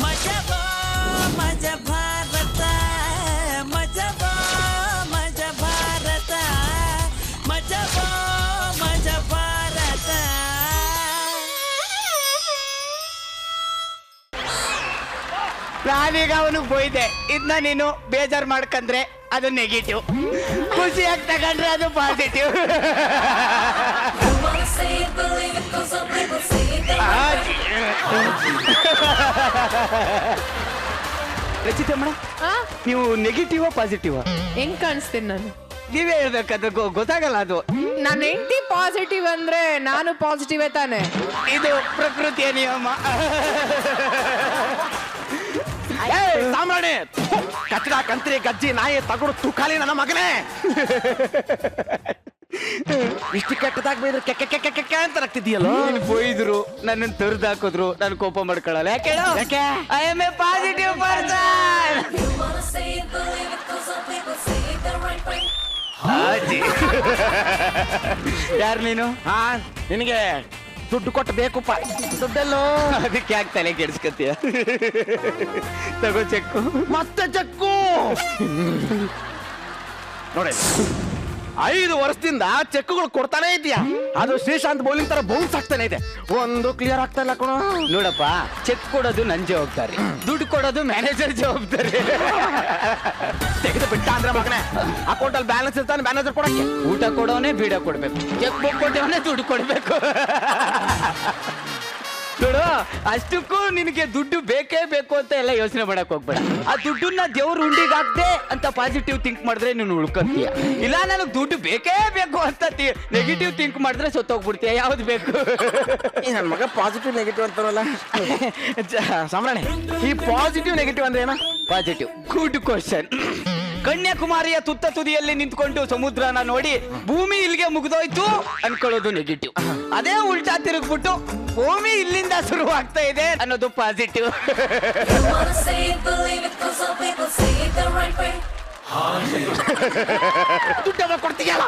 ಮಜಬಾ ಮಜ ಭಾರತ ಮಜಬಾ ಮಜ ಭಾರತ ಮಜಬಾ ಮಜ ಭಾರತ. ನಾನೀಗ ಅವನಿಗೆ ಬೈದೆ, ಇದನ್ನ ನೀನು ಬೇಜಾರು ಮಾಡ್ಕಂಡ್ರೆ ಅದು ನೆಗೆಟಿವ್, ಖುಷಿಯಾಗಿ ತಗೊಂಡ್ರೆ ಅದು ಪಾಸಿಟಿವ್. ರಚಿತಮ್ಮ, ನೀವು ನೆಗೆಟಿವ್ ಪಾಸಿಟಿವ್ ಹೆಂಗ್ ಕಾಣಿಸ್ತೀನಿ ನಾನು? ನೀವೇ ಹೇಳ್ಬೇಕದು, ಗೊತ್ತಾಗಲ್ಲ ಅದು. ನಾನು ಹೆಂಡತಿ ಪಾಸಿಟಿವ್ ಅಂದ್ರೆ ನಾನು ಪಾಸಿಟಿವ್ ತಾನೆ. ಇದು ಪ್ರಕೃತಿಯ ನಿಯಮ. ಸಾಮ್ರಾಣಿ, ಕಚ್ಚಡ ಕಂತ್ರಿ ಗಜ್ಜಿ ನಾಯಿ ತಗಡು ತುಕಾಲಿ ನನ್ನ ಮಗನೇ. ಇಷ್ಟು ಕೆಟ್ಟದಾಗ ಬೈದ್ರೆ ಕೆಕ್ಕ ಅಂತ ರಕ್ತಿದ್ಯಲ್ಲೋ. ಬೈದ್ರು, ನನ್ನನ್ನು ತೆರೆದು ಹಾಕಿದ್ರು, ನಾನು ಕೋಪ ಮಾಡ್ಕೊಳ್ಳಲ್ಲ. ಯಾಕೆ? I am A positive person. ಯಾರು ನೀನು? ನಿನಗೆ ದುಡ್ಡು ಕೊಟ್ಟು ಬೇಕುಪ್ಪ. ದುಡ್ಡೆಲ್ಲೋ? ಅದಕ್ಕೆ ಯಾಕೆ ತಲೆ ಕೆಡಿಸ್ಕತ್ತೀಯ? ತಗೋ ಚೆಕ್ಕು. ಮತ್ತೆ ಚೆಕ್ಕು ನೋಡಿ. 5 ವರ್ಷದಿಂದ ಚೆಕ್ಗಳು ಕೊಡ್ತಾನೆ ಇದೆಯಾ, ಅದು ಶ್ರೀಶಾಂತ್ ಬೌಲಿಂಗ್ ತರ ಬೌನ್ಸ್ ಆಗ್ತಾನೆ ಇದೆ. ಒಂದು ಕ್ಲಿಯರ್ ಆಗ್ತಾ ಇಲ್ಲ ಕಣೋ. ನೋಡಪ್ಪ, ಚೆಕ್ ಕೊಡೋದು ನನ್ ಜವಾಬ್ದಾರಿ, ದುಡ್ಡು ಕೊಡೋದು ಮ್ಯಾನೇಜರ್ ಜವಾಬ್ದಾರಿ. ತೆಗೆದು ಬಿಟ್ಟ ಅಂದ್ರೆ ಮಗನೇ, ಅಕೌಂಟ್ ಅಲ್ಲಿ ಬ್ಯಾಲೆನ್ಸ್ ಇರ್ತಾನೆ ಮ್ಯಾನೇಜರ್ ಕೊಡಕ್ಕೆ. ಊಟ ಕೊಡೋನೆ ಬೀಡ ಕೊಡ್ಬೇಕು, ಚೆಕ್ ಬುಕ್ ಕೊಟ್ಟವನೇ ದುಡ್ಡು ಕೊಡ್ಬೇಕು. ನೋಡು, ಅಷ್ಟಕ್ಕೂ ನಿನಗೆ ದುಡ್ಡು ಬೇಕೇ ಬೇಕು ಅಂತ ಎಲ್ಲ ಯೋಚನೆ ಮಾಡಕ್ ಹೋಗ್ಬೇಡ. ಆ ದುಡ್ಡನ್ನ ದೇವ್ರ ಉಂಡಿಗೆ ಹಾಕ್ದೆ ಅಂತ ಪಾಸಿಟಿವ್ ಥಿಂಕ್ ಮಾಡಿದ್ರೆ ನೀನು ಉಳ್ಕೊಂತೀಯ. ಇಲ್ಲ ನನಗೆ ದುಡ್ಡು ಬೇಕೇ ಬೇಕು ಅಂತ ನೆಗೆಟಿವ್ ಥಿಂಕ್ ಮಾಡಿದ್ರೆ ಸತ್ತೋಗ್ಬಿಡ್ತೀಯ. ಯಾವ್ದು ಬೇಕು? ನನ್ನ ಮಗ ಪಾಸಿಟಿವ್ ನೆಗೆಟಿವ್ ಅಂತಾರಲ್ಲ ಸಾಮ್ರಾಣಿ, ಈ ಪಾಸಿಟಿವ್ ನೆಗೆಟಿವ್ ಅಂದ್ರೆ ಏನ? Positive good question. ಕನ್ಯಾಕುಮಾರಿಯ ತುತ್ತ ತುದಿಯಲ್ಲಿ ನಿಂತ್ಕೊಂಡು ಸಮುದ್ರನ ನೋಡಿ ಭೂಮಿ ಇಲ್ಲಿಗೆ ಮುಗಿದೋಯ್ತು ಅನ್ಕೊಳ್ಳೋದು ನೆಗೆಟಿವ್. ಅದೇ ಉಲ್ಟಾ ತಿರುಗ್ಬಿಟ್ಟು ಭೂಮಿ ಇಲ್ಲಿಂದ ಶುರು ಆಗ್ತಾ ಇದೆ ಅನ್ನೋದು ಪಾಸಿಟಿವ್. ದುಡ್ಡೆಲ್ಲ ಕೊಡ್ತೀಯಲ್ಲ,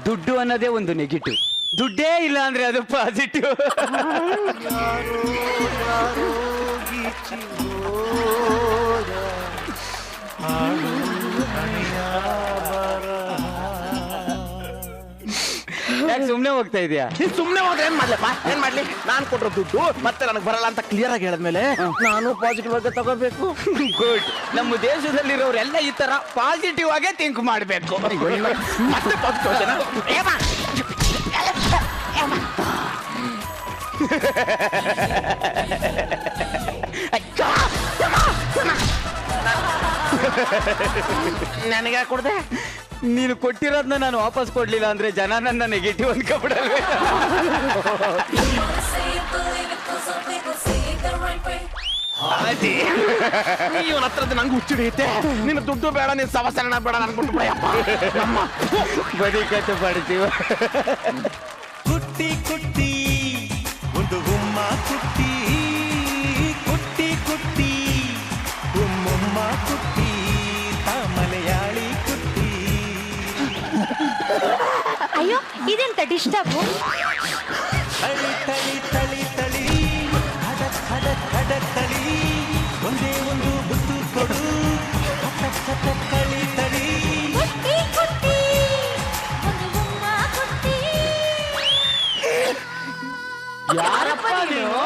ದುಡ್ಡು ಅನ್ನೋದೇ ಒಂದು ನೆಗೆಟಿವ್. ದುಡ್ಡೇ ಇಲ್ಲ ಅಂದ್ರೆ ಅದು ಪಾಸಿಟಿವ್. ಯಾಕೆ ಸುಮ್ನೆ ಹೋಗ್ತಾ ಇದೆಯಾ? ಸುಮ್ನೆ ಹೋದ್ರೆ ಏನ್ ಮಾಡ್ಲಪ್ಪ? ಏನ್ ಮಾಡ್ಲಿ? ನಾನ್ ಕೊಟ್ರ ದುಡ್ಡು ಮತ್ತೆ ನನಗೆ ಬರಲ್ಲ ಅಂತ ಕ್ಲಿಯರ್ ಆಗಿ ಹೇಳಿದ್ಮೇಲೆ ನಾನು ಪಾಸಿಟಿವ್ ಆಗಿ ತಗೋಬೇಕು. ಗುಡ್. ನಮ್ಮ ದೇಶದಲ್ಲಿರೋರೆಲ್ಲ ಈ ತರ ಪಾಸಿಟಿವ್ ಆಗೇ ಥಿಂಕ್ ಮಾಡ್ಬೇಕು. ಮತ್ತೆ ಪಾಸಿಟಿವ್ ನನಗೆ ಕೊಡ್ದೆ. ನೀನು ಕೊಟ್ಟಿರೋದನ್ನ ನಾನು ವಾಪಸ್ ಕೊಡ್ಲಿಲ್ಲ ಅಂದ್ರೆ ಜನ ನನ್ನ ನೆಗೆಟಿವ್ ಅನ್ಕೊಬಿಡಲ್ವೇ? ಇವನ ಹತ್ರದ ನಂಗೆ ಹುಚ್ಚಿಡಿಯುತ್ತೆ. ನಿನ್ನ ದುಡ್ಡು ಬೇಡ, ನಿನ್ ಸವಸರಣ ಬೇಡ, ನನ್ ಕೊಟ್ಟು ಬಿಡಯಪ್ಪ. ಬದುಕಟ್ಟು ಪಡ್ತೀವ. ಕುಟ್ಟಿ ಕುಟ್ಟಿ ಒಂದು ಹುಮ್ಮ ಕುಟ್ಟಿ, ಕುಟ್ಟಿ ಕುಟ್ಟಿ ಹುಮ್ಮುಮ್ಮ ಕುಟ್ಟಿ, ಮಲಯಾಳಿ ಕುಟ್ಟಿ. ಅಯ್ಯೋ, ಇದೆಂತ ಡಿಸ್ಟರ್ಬ್? ತಳಿ ತಳಿ ತಳಿ ತಳಿ ಹಡಕ್ ಹಡಕ್ ಹಡಕ್ ತಳಿ, ಒಂದೇ ಒಂದು ಬುದ್ದು ಕೊಡು, ಹಠಕ್ ಹಠಕ್ ತಳಿ ತಳಿ. ಕುಟ್ಟಿ ಕುಟ್ಟಿ ಒಂದು ಹುಮ್ಮ ಕುಟ್ಟಿ. ಯಾರಪ್ಪ ನೀನು?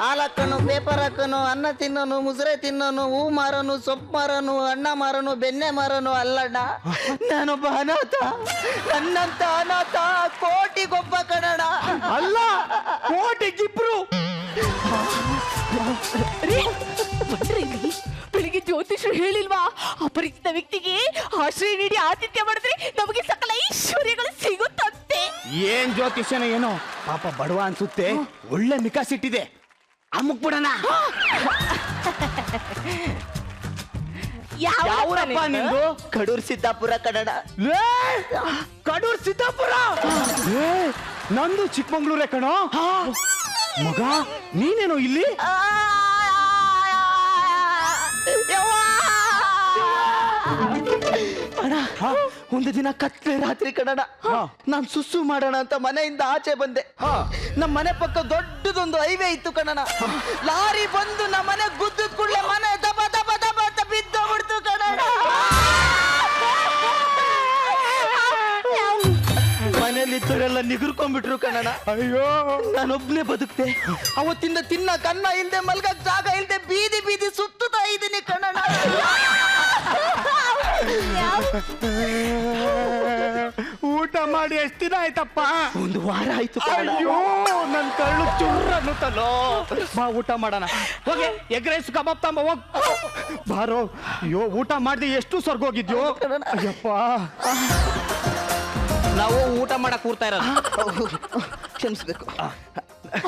ಹಾಲು ಹಾಕೋನು, ಪೇಪರ್ ಹಾಕೋನು, ಅನ್ನ ತಿನ್ನೋನು, ಮುಸುರೆ ತಿನ್ನೋನು, ಹೂ ಮಾರೋನು, ಸೊಪ್ಪು ಮಾರೋನು, ಅಣ್ಣ ಮಾರೋನು, ಬೆಣ್ಣೆ ಮಾರೋನು ಅಲ್ಲಣ್ಣ. ನಾನೊಬ್ಬ ಅನಾಥ. ನನ್ನಂತ ಅನಾಥ ಕೋಟಿಗೊಬ್ಬ ಕಣಣ. ಅಲ್ಲ, ಕೋಟಿಗಿಬ್ರು. ಬೆಳಿಗ್ಗೆ ಜ್ಯೋತಿಷರು ಹೇಳಿಲ್ವಾ, ಅಪರಿಚಿತ ವ್ಯಕ್ತಿಗೆ ಆಶ್ರಯ ನೀಡಿ ಆತಿಥ್ಯ ಮಾಡಿದ್ರೆ ನಮಗೆ ಸಕಲ ಐಶ್ವರ್ಯಗಳು ಸಿಗುತ್ತಂತೆ. ಏನ್ ಜ್ಯೋತಿಷ್ಯನ ಏನೋ, ಪಾಪ ಬಡವ ಅನ್ಸುತ್ತೆ. ಒಳ್ಳೆ ಮಿಕಾಸಿಟ್ಟಿದೆ, ಅಮ್ಮಕ್ ಬಿಡೋಣ. ಯಾವೂರಪ್ಪ ನಿಂದು? ಕಡೂರ್ ಸಿದ್ದಾಪುರ ಕನ್ನಡ. ಕಡೂರ್ ಸಿದ್ದಾಪುರ? ನಂದು ಚಿಕ್ಕಮಂಗ್ಳೂರೇ ಕಣೋ. ಮಗ, ನೀನೇನೋ ಇಲ್ಲಿ? ಅಣ್ಣ, ಒಂದು ದಿನ ಕತ್ಲೆ ರಾತ್ರಿ ಕಣಣ, ನಾನ್ ಸುಸ್ಸು ಮಾಡೋಣ ಅಂತ ಮನೆಯಿಂದ ಆಚೆ ಬಂದೆ. ನಮ್ಮ ಮನೆ ಪಕ್ಕ ದೊಡ್ಡದೊಂದು ಹೈವೇ ಇತ್ತು ಕಣಣ. ಲಾರಿ ಬಂದು ನಮ್ಮ ಮನೆ ಗುದ್ದದ ಕೂಡಲೇ ಮನೆ ದಬ ದಬ ದಬ ಅಂತ ಬಿದ್ದೋಗ್ಬಿಡ್ತು ಕಣಣ. ಮನೇಲಿದ್ದವರೆಲ್ಲ ನಿಗುರ್ಕೊಂಡ್ಬಿಟ್ರು ಕಣಣ. ಅಯ್ಯೋ ನಾನೊಬ್ನೇ ಬದುಕ್ತೆ. ಅವತ್ತಿಂದ ತಿನ್ನ ಕನ್ನ ಇಲ್ದೆ ಮಲ್ಗಕ್ ಜಾಗ ಇಲ್ದೆ ಬೀದಿ ಬೀದಿ ಸುತ್ತುತ್ತಾ ಇದ್ದೀನಿ ಕಣಣ. ಊಟ ಮಾಡಿ ಎಷ್ಟು ದಿನ ಆಯ್ತಪ್ಪ? 1 ವಾರ ಆಯ್ತು. ಅಯ್ಯೋ ನನ್ ಕಳ್ಳು ಚುರ್ರ ಅನ್ನುತ್ತಲ್ಲೋ. ಬಾ ಊಟ ಮಾಡೋಣ. ಹೋಗಿ ಎಗ್ ರೈಸ್ ಕಬಾಬ್ ತಮ್ಮ ಹೋಗ್. ಬಾರೋ. ಅಯ್ಯೋ ಊಟ ಮಾಡ್ದೆ ಎಷ್ಟು ಸ್ವರ್ಗೋಗಿದ್ಯೋ. ಅಯ್ಯಪ್ಪ ನಾವು ಊಟ ಮಾಡಕ್ ಕೂರ್ತಾ ಇರೋದು. ಕ್ಷಮಿಸ್ಬೇಕು.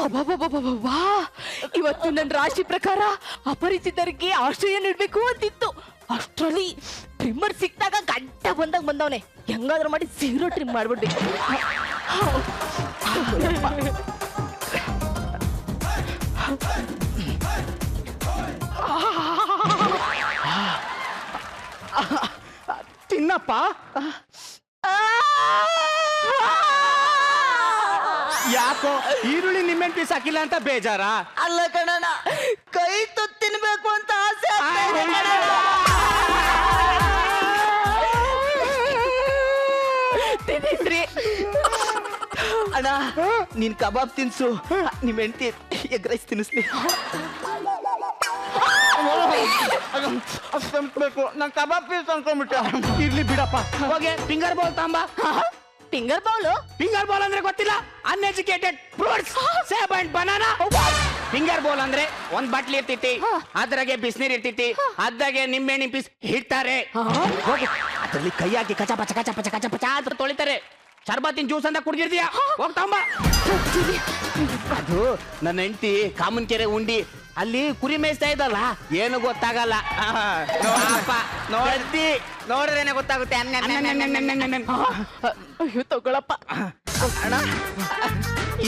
ಅಬ್ಬಬ್ಬಬ್ಬಬ್ಬಬ್ಬಾ! ಇವತ್ತು ನನ್ನ ರಾಶಿ ಪ್ರಕಾರ ಅಪರಿಚಿತರಿಗೆ ಆಶ್ರಯ ನೀಡ್ಬೇಕು ಅಂತಿತ್ತು. ಅಷ್ಟ್ರಲ್ಲಿ ಟ್ರಿಮ್ಮರ್ ಸಿಕ್ತಾಗ ಗಂಟ ಬಂದವನೆ. ಹೆಂಗಾದ್ರೂ ಮಾಡಿ 0 ಟ್ರಿಮ್ ಮಾಡ್ಬಿಡ್ಬೇಕು. ತಿನ್ನಪ್ಪ. ಯಾಕೋ ಈರುಳ್ಳಿ ನಿಮ್ಮೆನ್ ಪೀಸ್ ಹಾಕಿಲ್ಲ ಅಂತ ಬೇಜಾರ? ಅಲ್ಲ ಕಣಣ್ಣ, ಕೈ ತುತ್ತು ತಿನ್ಬೇಕು ಅಂತ ಆಸೆ ಆಗ್ತಾ ಇದೆ ಕಣಣ್ಣ. ತಿನ್ನಿಸ್ರಿ. ಅಣ್ಣ ನೀನ್ ಕಬಾಬ್ ತಿನ್ಸು, ನಿಮ್ ಹೆಂಡತಿ ಎಗ್ ರೈಸ್ ತಿನ್ನಿಸ್ಲಿ. ನನ್ ಕಬಾಬ್ ಪೀಸ್ ಅನ್ಕೊಂಡ್ಬಿಟ್ಟೆ. ಇರ್ಲಿ ಬಿಡಪ್ಪ. ಹೋಗಿ ಫಿಂಗರ್ ಬೌಲ್ ತಾಂಬ. Finger bowl? ಫಿಂಗರ್ ಬೌಲ್ ಅಂದ್ರೆ ಗೊತ್ತಿಲ್ಲ? ಅನ್ಎಜುಕೇಟೆಡ್ ಫ್ರೂಟ್ಸ್ ಸೇಬ್ ಅಂಡ್ ಬನಾನಾ. ಫಿಂಗರ್ ಬೌಲ್ ಅಂದ್ರೆ ಒಂದ್ ಬಾಟ್ಲಿ ಇರ್ತೈತಿ, ಅದ್ರಾಗೆ ಬಿಸಿನೀರ್ ಇರ್ತೈತಿ, ಅದಾಗೆ ನಿಂಬೆಹಣ್ಣಿ ಪೀಸ್ ಹಿಡ್ತಾರೆ. ಹೋಗಿ ಅದ್ರಲ್ಲಿ ಕೈ ಹಾಕಿ ಕಚ ಪಚ ಕಚ ಪಚ ಕಚ ಪಚ ಅಂತ ತೊಳಿತಾರೆ. ಶರ್ಬತ್ತಿನ ಜ್ಯೂಸ್ ಅಂತ ಕುಡ್ದಿರ್ತೀಯ. ಹೋಗ್ತಾಂಬ. ಅದು ನನ್ನ ಹೆಂಡತಿ ಕಾಮನ್ಕೆರೆ ಉಂಡಿ ಅಲ್ಲಿ ಕುರಿ ಮೇಯಿಸ್ತಾ ಇದ್ದಲ್ಲ, ಏನು ಗೊತ್ತಾಗಲ್ಲ. ನೋಡ್ತಿ ನೋಡಿದ್ರೇನೆ ಗೊತ್ತಾಗುತ್ತೆ. ಅಯ್ಯೋ ತಗೊಳಪ್ಪ. ಅಣ್ಣ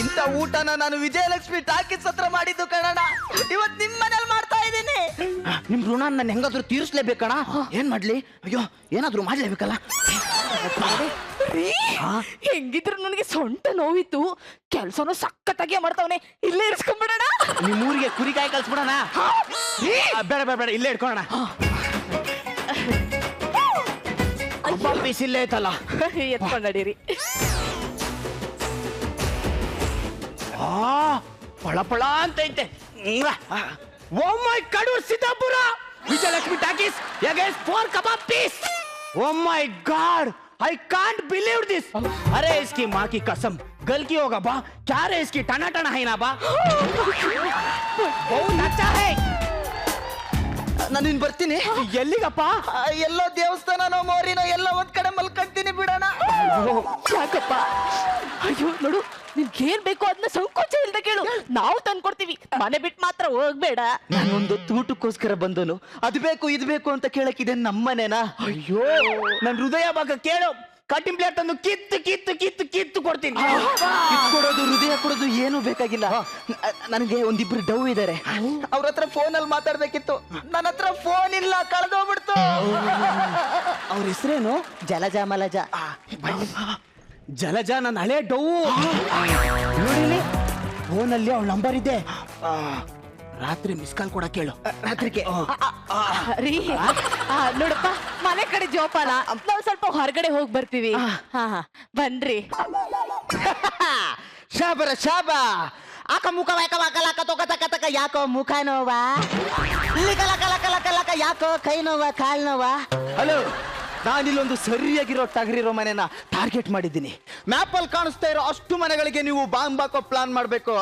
ಇಂಥ ಊಟನ ನಾನು ವಿಜಯಲಕ್ಷ್ಮಿ ಟಾಕೀಸ್ ಹತ್ರ ಮಾಡಿದ್ದು ಕಣಣ್ಣ. ಇವತ್ ನಿಮ್ ಮನೇಲಿ ಮಾಡ್ತಾ ಇದ್ದೀನಿ. ನಿಮ್ ಋಣ ನಾನು ಹೆಂಗಾದ್ರೂ ತೀರಿಸ್ಲೇಬೇಕಣ್ಣ. ಏನ್ ಮಾಡ್ಲಿ? ಅಯ್ಯೋ ಏನಾದ್ರೂ ಮಾಡ್ಲೇಬೇಕಲ್ಲ. ಹೆಂಗಿದ್ರು ನನಗೆ ಸೊಂಟ ನೋವಿತ್ತು. ಕೆಲ್ಸನೂ ಸಖತ್ತಾಗಿ ಮಾಡ್ತಾವನೆ. ಇಲ್ಲೇ ಇರಿಸ್ಕೊಂಡ್ಬಿಡೋಣ. ನಿಮ್ಮೂರಿಗೆ ಕುರಿಕಾಯಿ ಕಳ್ಸ್ಬಿಡೋಣ. ಬೇಡ ಬೇಡ ಬೇಡ, ಇಲ್ಲೇ ಇಟ್ಕೊಳ್ಳೋಣ. ಪೀಸ್ ಇಲ್ಲೇ ಐತಲ್ಲ, ಎತ್ಕೊಂಡ್ ನಡೀರಿ. ಪಳ ಪಳ ಅಂತ ಐತೆ. Oh my Kadur Siddapura Vijayalakshmi talkies against 4 kebab piece. Oh my God, I can't believe this. अरे इसकी माँ की कसम, गल की होगा बा. क्या रे इसकी टना टना है ना बा. बहुत अच्छा है. ನಾನು ಇನ್ ಬರ್ತೀನಿ. ಎಲ್ಲಿಗಪ್ಪ? ಎಲ್ಲೋ ದೇವಸ್ಥಾನನೋ ಮೋರಿನೋ ಎಲ್ಲೋ ಒಂದ್ ಕಡೆ ಮಲ್ಕೊಂತೀನಿ ಬಿಡೋಣ. ಯಾಕಪ್ಪ? ಅಯ್ಯೋ ನೋಡು, ನಿನ್ಗೇನ್ ಬೇಕೋ ಅದನ್ನ ಸಂಕೋಚ ಇಲ್ದ ಕೇಳು, ನಾವು ತಂದ್ಕೊಡ್ತೀವಿ. ಮನೆ ಬಿಟ್ಟು ಮಾತ್ರ ಹೋಗ್ಬೇಡ. ನಾನೊಂದು ಊಟಕ್ಕೋಸ್ಕರ ಬಂದನು. ಅದು ಬೇಕು ಇದು ಬೇಕು ಅಂತ ಕೇಳಕ್ಕಿದೆ ನಮ್ಮನೇನಾ? ಅಯ್ಯೋ ನನ್ ಹೃದಯ ಭಾಗ ಕೇಳು. ಕಟ್ಟಿಂಗ್ ಪ್ಲೇಟ್ ತಂದು ಕಿತ್ತು ಕಿತ್ತು ಕಿತ್ತು ಕಿತ್ತು ಕೊಡ್ತೀನಿ. ಕೊಡೋದು ಹೃದಯ ಕೊಡೋದು ಏನು ಬೇಕಾಗಿಲ್ಲ. ನನಗೆ ಒಂದಿಬ್ರು ಡವ್ ಇದಾರೆ, ಅವ್ರ ಹತ್ರ ಫೋನಲ್ಲಿ ಮಾತಾಡ್ಬೇಕಿತ್ತು. ನನ್ನ ಹತ್ರ ಫೋನ್ ಇಲ್ಲ, ಕಳೆದೋಗ್ಬಿಡ್ತು. ಅವ್ರ ಹೆಸರೇನು? ಜಲಜ ಮಲಜ. ಜಲಜ ನನ್ನ ಹಳೆ ಡೌ. ನೋಡಿ ಫೋನಲ್ಲಿ ಅವಳ ನಂಬರ್ ಇದೆ. ರಾತ್ರಿ ಮಿಸ್ ಕಾಲ್ ಕೊಡ ಕೇಳು. ರಾತ್ರಿಗೆ ರೀ ನೋಡಪ್ಪ, ಮನೆ ಕಡೆ ಜೋಪಾನ. ನಾವು ಸ್ವಲ್ಪ ಹೊರಗಡೆ ಹೋಗಿ ಬರ್ತೀವಿ. ಹಾ ಬನ್ರಿ. ಶಾಬರ ಶಾಬ. ಆಕ ಮುಖ ಕಲಕ ತೊಕ ತಕ ತಕ ಯಾಕೋ ಮುಖ ನೋವಾ? ಕಲಕ ಕಲಕ ಕಲಕ ಯಾಕೋ ಕೈ ನೋವಾ ಕಾಲ್ ನೋವಾ? ಹಲೋ, ನಾನಿಲ್ಲೊಂದು ಸರಿಯಾಗಿರೋ ಟಗರಿರೋ ಮನೆನ ಟಾರ್ಗೆಟ್ ಮಾಡಿದ್ದೀನಿ. ಮ್ಯಾಪ್ ಅಲ್ಲಿ ಕಾಣಿಸ್ತಾ ಇರೋ ಅಷ್ಟು ಮನೆಗಳಿಗೆ ನೀವು ಬಾಂಬ್ ಹಾಕೋ ಪ್ಲಾನ್ ಮಾಡ್ಬೇಕು.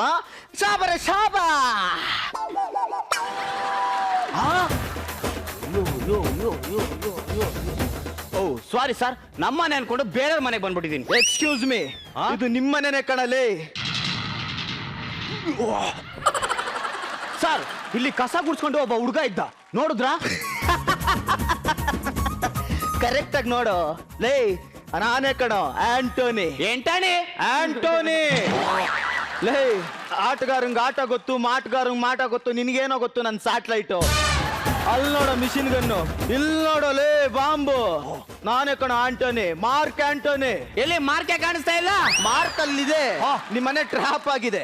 ಶಾಬರ ಶಾಬ. ಓ ಸಾರಿ ಸರ್, ನಮ್ಮ ಮನೆ ಅನ್ಕೊಂಡು ಬೇರೆಯವ್ರ ಮನೆಗೆ ಬಂದ್ಬಿಟ್ಟಿದ್ದೀನಿ. ಎಕ್ಸ್ಕ್ಯೂಸ್ ಮೀ, ಇದು ನಿಮ್ಮನೇನೆ ಕಣಲೇ. ಸರ್ ಇಲ್ಲಿ ಕಸ ಗುಡ್ಸ್ಕೊಂಡು ಒಬ್ಬ ಹುಡುಗ ಇದ್ದ, ನೋಡಿದ್ರಾ? ಕರೆಕ್ಟ್ ಆಗಿ ನೋಡು. ಲೇ ನಾನೇ ಕಣೋ, ಆಂಟೋನಿ. ಎಂಟಾಣಿ ಆಂಟೋನಿ. ಲೇ ಆಟಗಾರಂಗ್ ಆಟ ಗೊತ್ತು, ಮಾಟಗಾರಂಗ್ ಮಾಟ ಗೊತ್ತು, ನಿನಗೇನೋ ಗೊತ್ತು ನನ್ನ ಸ್ಯಾಟಲೈಟು. ಅಲ್ಲಿ ನೋಡೋ ಮಿಷಿನ್ ಗನ್ನು, ಇಲ್ಲಿ ನೋಡೋಲೇ ಬಾಂಬು. ನಾನೇ ಕಣ ಆಂಟೋನಿ, ಮಾರ್ಕ್ ಆಂಟೋನಿ. ಎಲ್ಲಿ ಮಾರ್ಕೆ ಕಾಣಿಸ್ತಾ ಇಲ್ಲ? ಮಾರ್ಕ್ ಅಲ್ಲಿದೆ, ನಿಮ್ಮನೆ ಟ್ರಾಪ್ ಆಗಿದೆ.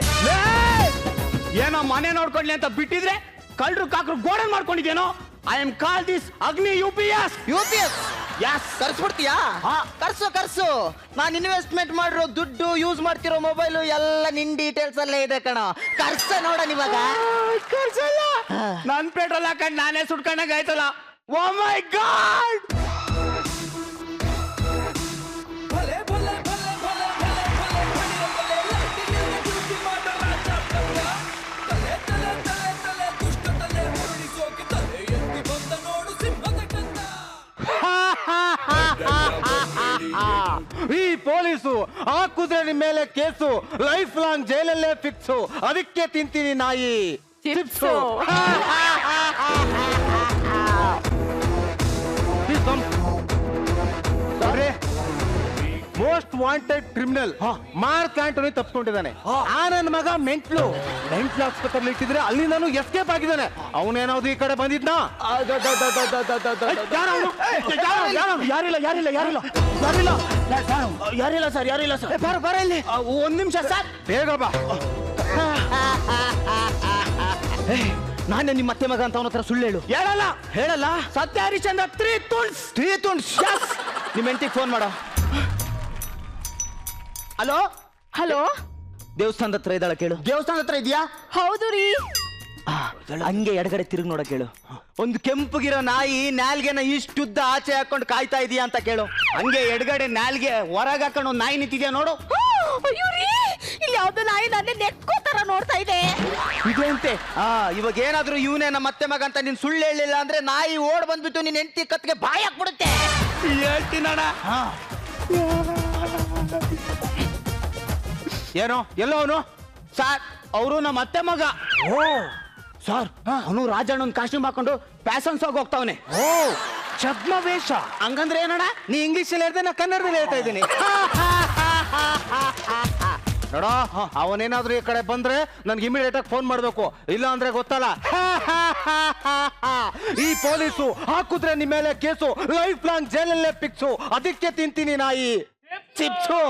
ಏನೋ ಮನೆ ನೋಡ್ಕೊಳ್ಳಿ ಅಂತ ಬಿಟ್ಟಿದ್ರೆ ಕಳ್ರು ಕಾಕ್ರು ಗೋಡನ್ ಮಾಡ್ಕೊಂಡಿದ್ದೇನೋ. I am call this Agni UPS. Yes, ಕರ್ಸ್ಬಿಡ್ತೀಯಾ? ಕರ್ಸು. ನಾನು ಇನ್ವೆಸ್ಟ್ಮೆಂಟ್ ಮಾಡಿರೋ ದುಡ್ಡು, ಯೂಸ್ ಮಾಡ್ತಿರೋ ಮೊಬೈಲು ಎಲ್ಲ ನಿನ್ ಡೀಟೇಲ್ಸ್ ಅಲ್ಲೇ ಇದೆ ಕಣ. ಕರ್ಸ ನೋಡೋಣ ಇವಾಗ. ಕರ್ಸಲ್ಲ, ನನ್ ಪೆಟ್ರೋಲ್ ಹಾಕೊಂಡ್ ನಾನೇ ಸುಟ್ಕೊಂಡಾಗ ಆಯ್ತಲ್ಲ. ಓ ಮೈ ಗಾಡ್! ಈ ಪೊಲೀಸು ಆ ಕುದುರೆ ಮೇಲೆ ಕೇಸು, ಲೈಫ್ ಲಾಂಗ್ ಜೈಲಲ್ಲೇ ಫಿಕ್ಸು. ಅದಕ್ಕೆ ತಿಂತೀನಿ ನಾಯಿ chips. Most wanted criminal Mark Antony ತಪ್ಪಿಕೊಂಡಿದ್ದಾನೆ. ಆ ನನ್ನ ಮಗ ಮೆಂಟ್ಲು ಆಸ್ಪತ್ರೆಯಲ್ಲಿ ಇಟ್ಟಿದ್ರೆ ಅಲ್ಲಿಂದನೂ ಎಸ್ಕೇಪ್ ಆಗಿದ್ದಾನೆ. ಅವನೇನಾದ್ರು ಈ ಕಡೆ ಬಂದಿದ್ನ? ಯಾರಿಲ್ಲ ಸರ್. ಬರ ಇಲ್ಲಿ. ಒಂದ್ ನಿಮಿಷ ಸರ್, ಬೇಗ ಬಾ. ನಾನೇ ನಿಮ್ಮ ಅತ್ತೆ ಮಗ ಅಂತ ಅವನ ಹತ್ರ ಸುಳ್ಳು ಹೇಳಲ್ಲ. ಸತ್ಯ ಹರಿಶ್ಚಂದ್ರ 3 ತುಂಡ್ಸ್. ನಿಮ್ಮ ಹೆಂಡತಿಗೆ ಫೋನ್ ಮಾಡೋ. ಹಲೋ, ದೇವಸ್ಥಾನದ ಹತ್ರ ಇದ್ದಾಳ ಕೇಳು. ದೇವಸ್ಥಾನದ ಹತ್ರ ಇದೆಯಾ? ಹೌದು ರೀ. ಹಂಗೆ ಎಡಗಡೆ ತಿರುಗಿ ನೋಡ ಕೇಳು. ಒಂದು ಕೆಂಪಗಿರೋ ನಾಯಿ ನಾಲ್ಗೆನ ಇಷ್ಟುದ್ದ ಆಚೆ ಹಾಕೊಂಡು ಕಾಯ್ತಾ ಇದೀಯಾ ಅಂತ ಕೇಳು. ಹಂಗೆ ಎಡಗಡೆ ನಾಲ್ಗೆ ಹೊರಗೆ ಹಾಕೊಂಡು ಒಂದು ನಾಯಿ ನಿಂತಿದ್ಯಾ ನೋಡು. ಅಯ್ಯೋ ರೀ, ಇಲ್ಲಿ ಯಾವ್ದೋ ನಾಯಿ ನನ್ನೇ ನೆಟ್ಕೋತಾರ ನೋಡ್ತಾ ಇದೆ. ಇದೆ ಅಂತೆ. ಇವಾಗ ಏನಾದ್ರೂ ಇವನೇ ನಮ್ಮ ಅತ್ತೆ ಮಗ ಅಂತ ನೀನ್ ಸುಳ್ಳು ಹೇಳಿಲ್ಲ ಅಂದ್ರೆ ನಾಯಿ ಓಡ್ ಬಂದ್ಬಿಟ್ಟು ನಿನ್ ಹೆಂಡತಿ ಕತ್ಗೆ ಬಾಯಿ ಹಾಕ್ಬಿಡುತ್ತೆ. ಹೇಳ್ತೀನಣ್ಣ. ಏನೋ ಎಲ್ಲೋ ಅವನು? ಸರ್, ಅವರು ನಮ್ಮ ಅತ್ತೆ ಮಗ. ಸರ್, ಅವನು ರಾಜಣ್ಣನ ಕಾಸ್ಟ್ಯೂಮ್ ಹಾಕೊಂಡು ಫ್ಯಾಷನ್ ಶೋಗೆ ಹೋಗ್ತಾವನೆ. ಛದ್ಮವೇಷ ಹಂಗಂದ್ರೆ ಏನಣ್ಣ? ನೀ ಇಂಗ್ಲಿಷ್ ಅಲ್ಲಿ ಹೇಳ್ದೆ, ನಾ ಕನ್ನಡದಲ್ಲಿ ಹೇಳ್ತಾ ಇದ್ದೀನಿ. ನೋಡೋ, ಅವನೇನಾದ್ರೂ ಈ ಕಡೆ ಬಂದ್ರೆ ನನ್ಗೆ ಇಮಿಡಿಯೇಟ್ ಆಗಿ ಫೋನ್ ಮಾಡ್ಬೇಕು, ಇಲ್ಲ ಅಂದ್ರೆ ಗೊತ್ತಲ್ಲ. ಈ ಪೊಲೀಸು ಹಾಕುದ್ರೆ ನಿಮ್ಮ ಮೇಲೆ ಕೇಸು, ಲೈಫ್ ಲಾಂಗ್ ಜೈಲಲ್ಲೇ ಫಿಕ್ಸು. ಅದಕ್ಕೆ ತಿಂತೀನಿ ನಾಯಿ ಚಿಪ್ಸು.